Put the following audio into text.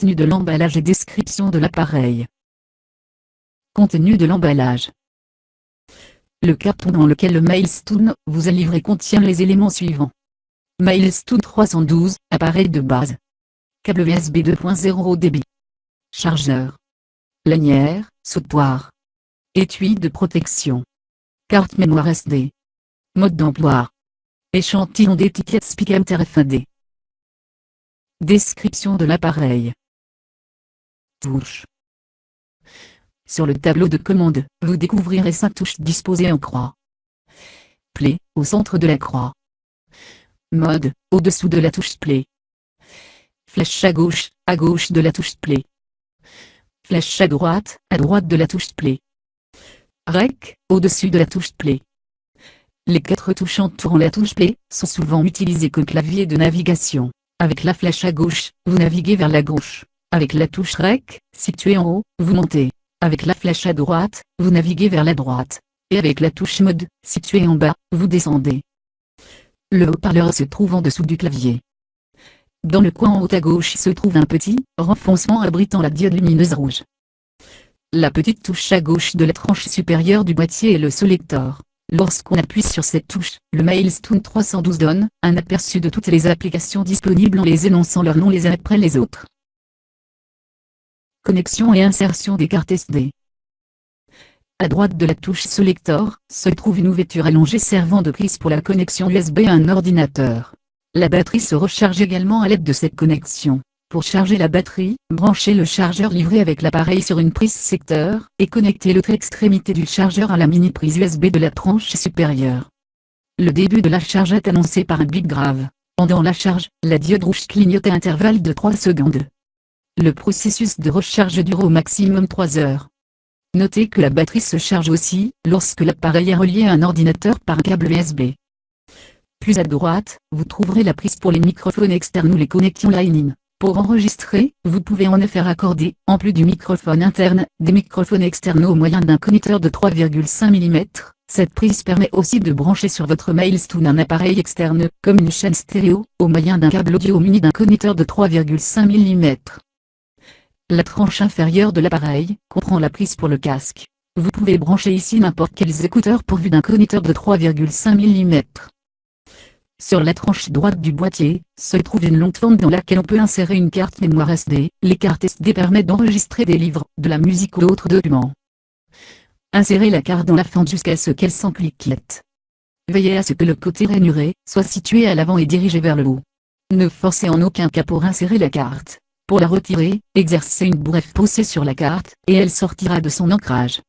Contenu de l'emballage et description de l'appareil. Contenu de l'emballage. Le carton dans lequel le Milestone vous est livré contient les éléments suivants. Milestone 312, appareil de base. Câble USB 2.0 haut débit. Chargeur. Lanière, sautoir. Étui de protection. Carte mémoire SD. Mode d'emploi. Échantillon d'étiquette Spicam RFID. Description de l'appareil. Touche. Sur le tableau de commande, vous découvrirez 5 touches disposées en croix. Play, au centre de la croix. Mode, au-dessous de la touche Play. Flèche à gauche de la touche Play. Flèche à droite de la touche Play. Rec, au-dessus de la touche Play. Les 4 touches entourant la touche Play sont souvent utilisées comme clavier de navigation. Avec la flèche à gauche, vous naviguez vers la gauche. Avec la touche Rec, située en haut, vous montez. Avec la flèche à droite, vous naviguez vers la droite. Et avec la touche Mode, située en bas, vous descendez. Le haut-parleur se trouve en dessous du clavier. Dans le coin en haut à gauche se trouve un petit renfoncement abritant la diode lumineuse rouge. La petite touche à gauche de la tranche supérieure du boîtier est le selector. Lorsqu'on appuie sur cette touche, le Milestone 312 donne un aperçu de toutes les applications disponibles en les énonçant leurs noms les uns après les autres. Connexion et insertion des cartes SD. À droite de la touche Selector, se trouve une ouverture allongée servant de prise pour la connexion USB à un ordinateur. La batterie se recharge également à l'aide de cette connexion. Pour charger la batterie, branchez le chargeur livré avec l'appareil sur une prise secteur, et connectez l'autre extrémité du chargeur à la mini-prise USB de la tranche supérieure. Le début de la charge est annoncé par un bip grave. Pendant la charge, la diode rouge clignote à intervalle de 3 secondes. Le processus de recharge dure au maximum 3 heures. Notez que la batterie se charge aussi lorsque l'appareil est relié à un ordinateur par un câble USB. Plus à droite, vous trouverez la prise pour les microphones externes ou les connexions Lightning. Pour enregistrer, vous pouvez en effet raccorder, en plus du microphone interne, des microphones externes au moyen d'un connecteur de 3,5 mm. Cette prise permet aussi de brancher sur votre Milestone un appareil externe, comme une chaîne stéréo, au moyen d'un câble audio muni d'un connecteur de 3,5 mm. La tranche inférieure de l'appareil comprend la prise pour le casque. Vous pouvez brancher ici n'importe quels écouteurs pourvus d'un connecteur de 3,5 mm. Sur la tranche droite du boîtier, se trouve une longue fente dans laquelle on peut insérer une carte mémoire SD. Les cartes SD permettent d'enregistrer des livres, de la musique ou d'autres documents. Insérez la carte dans la fente jusqu'à ce qu'elle s'encliquette. Veillez à ce que le côté rainuré soit situé à l'avant et dirigé vers le haut. Ne forcez en aucun cas pour insérer la carte. Pour la retirer, exercez une brève poussée sur la carte, et elle sortira de son ancrage.